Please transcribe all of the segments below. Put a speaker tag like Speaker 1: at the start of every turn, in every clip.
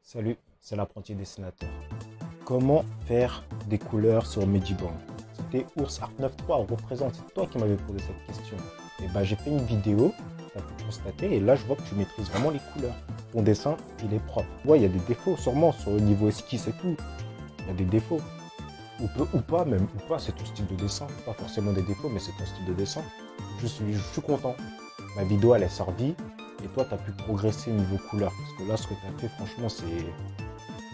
Speaker 1: Salut, c'est l'apprenti dessinateur. Comment faire des couleurs sur Medibang? C'était Ours Art 93 représente, c'est toi qui m'avais posé cette question. Et bah j'ai fait une vidéo, tu as pu constater, et là je vois que tu maîtrises vraiment les couleurs. Ton dessin, il est propre. Ouais, il y a des défauts sûrement sur le niveau esquisse et tout. Il y a des défauts. Ou pas même, ou pas, c'est ton style de dessin. Pas forcément des défauts, mais c'est ton style de dessin. Je suis content. Ma vidéo, elle est servie. Et toi, tu as pu progresser niveau couleur. Parce que là, ce que tu as fait, franchement, c'est...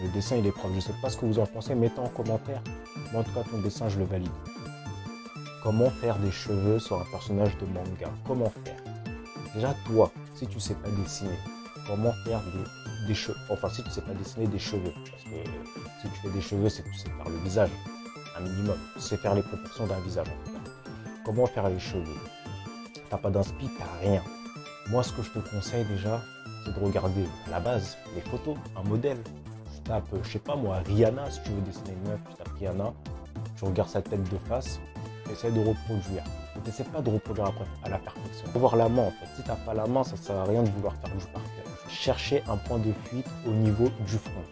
Speaker 1: Le dessin, il est propre. Je ne sais pas ce que vous en pensez. Mettez en commentaire. Moi, en tout cas, ton dessin, je le valide. Comment faire des cheveux sur un personnage de manga? Comment faire? Déjà, toi, si tu ne sais pas dessiner, comment faire des cheveux? Enfin, si tu ne sais pas dessiner des cheveux. Parce que si tu fais des cheveux, c'est que tu sais faire le visage. Un minimum. Tu sais faire les proportions d'un visage, en tout cas. Comment faire les cheveux? T'as pas d'inspi, t'as rien. Moi, ce que je te conseille déjà, c'est de regarder à la base les photos, un modèle. Tu tapes, je sais pas moi, Rihanna, si tu veux dessiner une meuf, tu tapes Rihanna, tu regardes sa tête de face, tu essaies de reproduire. Mais tu n'essaies pas de reproduire après à la perfection. Il faut voir la main en fait. Si tu n'as pas la main, ça ne sert à rien de vouloir faire du par cœur. Chercher un point de fuite au niveau du front.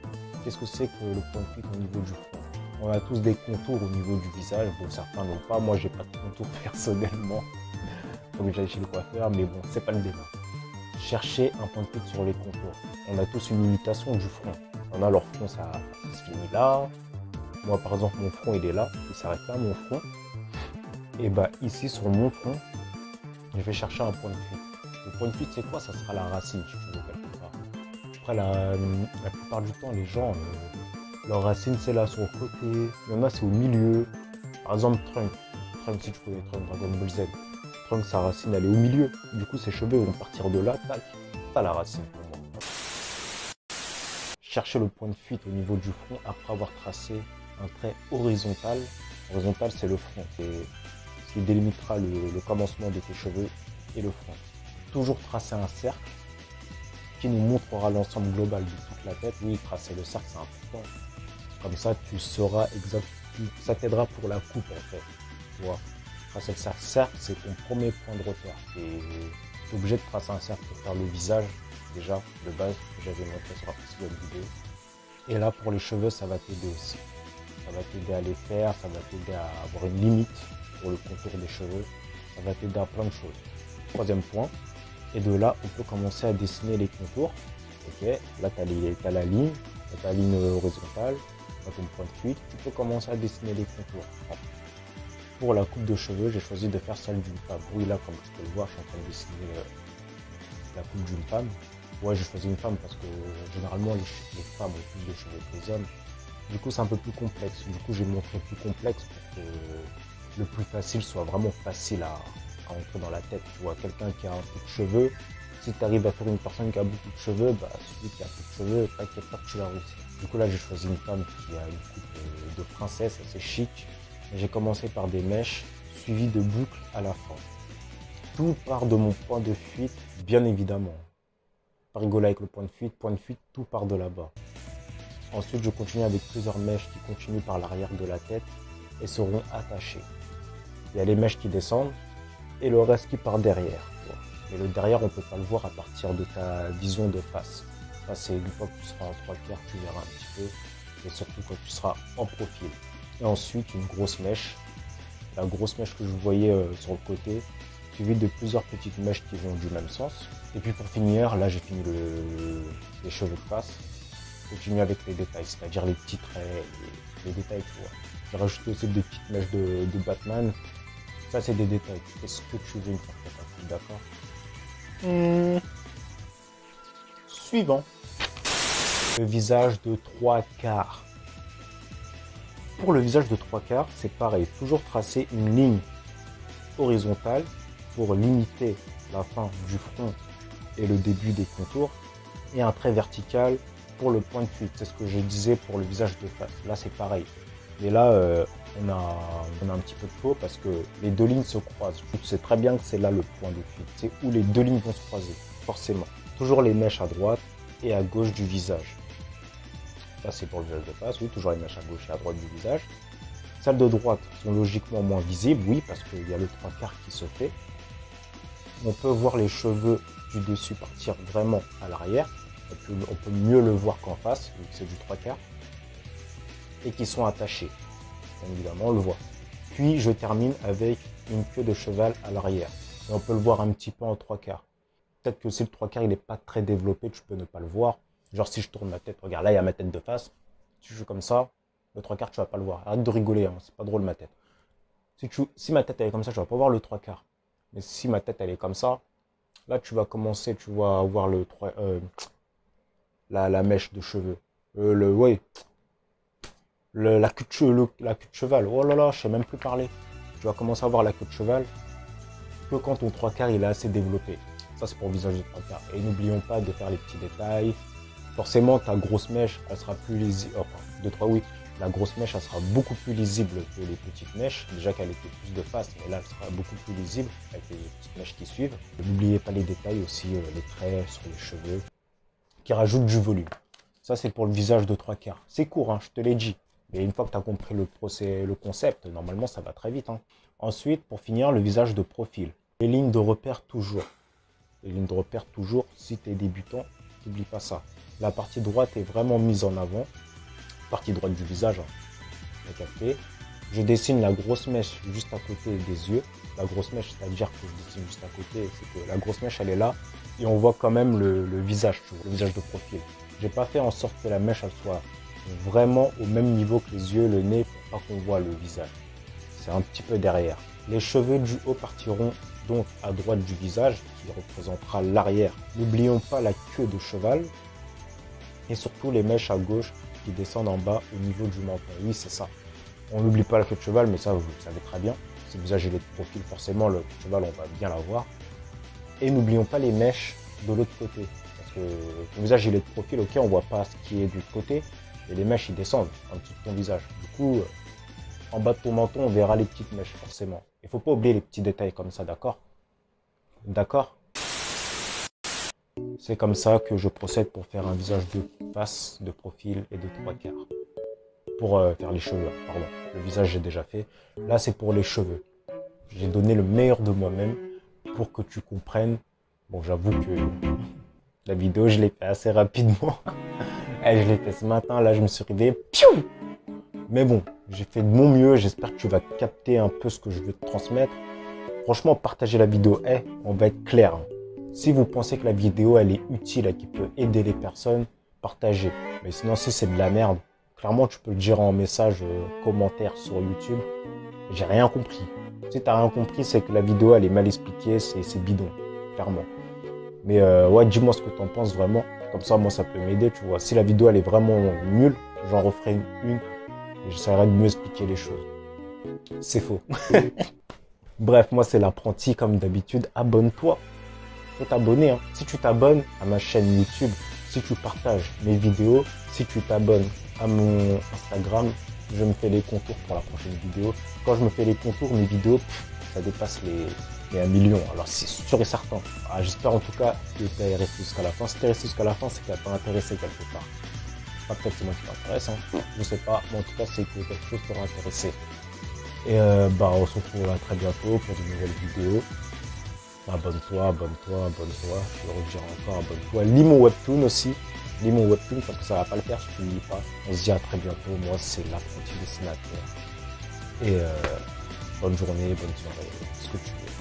Speaker 1: Qu'est-ce que c'est que le point de fuite au niveau du front? On a tous des contours au niveau du visage. Bon, certains n'ont pas. Moi, j'ai pas de contours personnellement. Faut que j'aille chez le coiffeur, mais bon, c'est pas le débat. Chercher un point de fuite sur les contours. On a tous une imitation du front. On a leur front, ça se finit là. Moi, par exemple, mon front, il est là. Il s'arrête là, mon front. Et bah, ici, sur mon front, je vais chercher un point de fuite. Le point de fuite, c'est quoi? Ça sera la racine, si tu veux, quelque part. Après, la plupart du temps, les gens, leur racine, c'est là, sur le côté. Il y en a, c'est au milieu. Par exemple, Trunk. Trunk, si tu connais Trunk, Dragon Ball Z. Trunk, sa racine, elle est au milieu. Du coup, ses cheveux vont partir de là, tac. Pas la racine, pour moi. Chercher le point de fuite au niveau du front après avoir tracé un trait horizontal. Horizontal, c'est le front. C'est ce qui délimitera le commencement de tes cheveux et le front. Toujours tracer un cercle qui nous montrera l'ensemble global de toute la tête. Oui, tracer le cercle, c'est important. Comme ça, tu sauras exactement. Ça t'aidera pour la coupe, en fait. Tu vois, tracer le cercle, c'est ton premier point de repère. Tu es obligé de tracer un cercle pour faire le visage, déjà, de base, que j'avais montré sur la précédente vidéo. Et là, pour les cheveux, ça va t'aider aussi. Ça va t'aider à les faire, ça va t'aider à avoir une limite pour le contour des cheveux. Ça va t'aider à plein de choses. Troisième point. Et de là, on peut commencer à dessiner les contours. Ok, là, tu as la ligne, tu as la ligne horizontale, tu as ton point de fuite. Tu peux commencer à dessiner les contours. Pour la coupe de cheveux, j'ai choisi de faire celle d'une femme. Oui, là, comme tu peux le voir, je suis en train de dessiner la coupe d'une femme. Ouais, j'ai choisi une femme parce que généralement, les femmes ont plus de cheveux que les hommes. Du coup, c'est un peu plus complexe. Du coup, j'ai montré plus complexe pour que le plus facile soit vraiment facile à entrer dans la tête. Tu vois, quelqu'un qui a un peu de cheveux, si tu arrives à faire une personne qui a beaucoup de cheveux, bah, celui qui a peu de cheveux, t'inquiète pas que tu vas réussir. Du coup, là, j'ai choisi une femme qui a une coupe de princesse, assez chic. J'ai commencé par des mèches suivies de boucles à la fin. Tout part de mon point de fuite, bien évidemment. Pas rigoler avec le point de fuite, tout part de là-bas. Ensuite, je continue avec plusieurs mèches qui continuent par l'arrière de la tête et seront attachées. Il y a les mèches qui descendent et le reste qui part derrière. Mais le derrière, on ne peut pas le voir à partir de ta vision de face. Ça, c'est une fois que tu seras en 3/4, tu verras un petit peu. Et surtout quand tu seras en profil. Et ensuite, une grosse mèche. La grosse mèche que je voyais sur le côté, suivie de plusieurs petites mèches qui vont du même sens. Et puis pour finir, là j'ai fini les cheveux de face. Continue avec les détails, c'est-à-dire les petits traits, les détails, tu vois. J'ai rajouté aussi des petites mèches de Batman. Ça, c'est des détails. Tu fais ce que tu veux une fois que tu as fait, d'accord? Suivant. Le visage de 3/4. Pour le visage de 3/4, c'est pareil. Toujours tracer une ligne horizontale pour limiter la fin du front et le début des contours. Et un trait vertical pour le point de fuite. C'est ce que je disais pour le visage de face. Là, c'est pareil. Et là, on a un petit peu de faux parce que les deux lignes se croisent. Tu sais très bien que c'est là le point de fuite. C'est où les deux lignes vont se croiser, forcément. Toujours les mèches à droite et à gauche du visage. Là, c'est pour le visage de face. Oui, toujours les mèches à gauche et à droite du visage. Celles de droite sont logiquement moins visibles, oui, parce qu'il y a le 3/4 qui se fait. On peut voir les cheveux du dessus partir vraiment à l'arrière. on peut mieux le voir qu'en face, vu que c'est du 3/4, et qui sont attachés. Bien évidemment, on le voit. Puis je termine avec une queue de cheval à l'arrière. Et on peut le voir un petit peu en 3/4. Peut-être que si le 3/4 il n'est pas très développé, tu peux ne pas le voir. Genre si je tourne ma tête, regarde là il y a ma tête de face. Si je fais comme ça, le 3/4 tu vas pas le voir. Arrête de rigoler, hein, c'est pas drôle ma tête. Si ma tête elle est comme ça, tu vas pas voir le 3/4. Mais si ma tête elle est comme ça, là tu vas commencer, tu vas voir la mèche de cheveux. La queue de cheval. Oh là là, je sais même plus parler. Tu vas commencer à voir la queue de cheval que quand ton 3/4 il est assez développé. Ça c'est pour le visage de 3/4. Et n'oublions pas de faire les petits détails. Forcément ta grosse mèche elle sera plus lisible. Enfin, 2-3 oui. La grosse mèche elle sera beaucoup plus lisible que les petites mèches. Déjà qu'elle était plus de face, mais là elle sera beaucoup plus lisible avec les petites mèches qui suivent. N'oubliez pas les détails aussi, les traits sur les cheveux qui rajoutent du volume. Ça c'est pour le visage de 3/4. C'est court, hein, je te l'ai dit. Et une fois que tu as compris le concept, normalement ça va très vite. Hein. Ensuite, pour finir, le visage de profil. Les lignes de repère toujours. Les lignes de repère toujours, si tu es débutant, n'oublie pas ça. La partie droite est vraiment mise en avant. Partie droite du visage, hein. Je dessine la grosse mèche juste à côté des yeux. La grosse mèche, c'est-à-dire que je dessine juste à côté, c'est que la grosse mèche elle est là. Et on voit quand même le visage, tu vois, le visage de profil. J'ai pas fait en sorte que la mèche elle soit vraiment au même niveau que les yeux, le nez, pour pas qu'on voit le visage. C'est un petit peu derrière. Les cheveux du haut partiront donc à droite du visage, qui représentera l'arrière. N'oublions pas la queue de cheval et surtout les mèches à gauche qui descendent en bas au niveau du menton. Oui, c'est ça. On n'oublie pas la queue de cheval, mais ça, vous le savez très bien. Si le visage est de profil, forcément, le cheval, on va bien la voir. Et n'oublions pas les mèches de l'autre côté. Parce que le visage, il est de profil, ok, on voit pas ce qui est du côté. Et les mèches, ils descendent en dessous de ton visage. Du coup, en bas de ton menton, on verra les petites mèches, forcément. Il faut pas oublier les petits détails comme ça, d'accord? D'accord? C'est comme ça que je procède pour faire un visage de face, de profil et de 3/4. Pour faire les cheveux, pardon. Le visage, j'ai déjà fait. Là, c'est pour les cheveux. J'ai donné le meilleur de moi-même pour que tu comprennes. Bon, j'avoue que la vidéo, je l'ai fait assez rapidement. Je l'ai fait ce matin, là je me suis réveillé, piou. Mais bon, j'ai fait de mon mieux, j'espère que tu vas capter un peu ce que je veux te transmettre. Franchement, partagez la vidéo, on va être clair. Hein. Si vous pensez que la vidéo elle est utile et qui peut aider les personnes, partagez. Mais sinon, si c'est de la merde, clairement tu peux le dire en message, commentaire sur YouTube. J'ai rien compris. Si t'as rien compris, c'est que la vidéo elle est mal expliquée, c'est bidon, clairement. Mais ouais, dis-moi ce que tu en penses vraiment. Comme ça, moi, ça peut m'aider, tu vois. Si la vidéo, elle est vraiment nulle, j'en referai une et j'essaierai de mieux expliquer les choses. C'est faux. Bref, moi, c'est l'apprenti, comme d'habitude. Abonne-toi. Faut t'abonner. Hein. Si tu t'abonnes à ma chaîne YouTube, si tu partages mes vidéos, si tu t'abonnes à mon Instagram, je me fais les contours pour la prochaine vidéo. Quand je me fais les contours, mes vidéos, ça dépasse les 1 million. Alors c'est sûr et certain. J'espère en tout cas que tu es resté jusqu'à la fin. Si tu es resté jusqu'à la fin, c'est que tu t'as intéressé quelque part. Pas peut-être c'est moi qui t'intéresse, hein. Je sais pas, mais en tout cas c'est que quelque chose t'aura intéressé. Et on se retrouve très bientôt pour de nouvelles vidéos. Abonne-toi, abonne-toi, abonne-toi. Je le redire encore, abonne-toi. Lis mon webtoon aussi. Lis mon webtoon parce que ça va pas le faire si tu ne lis pas. On se dit à très bientôt. Moi c'est l'apprenti dessinateur. Et bonne journée, bonne soirée, ce que tu veux.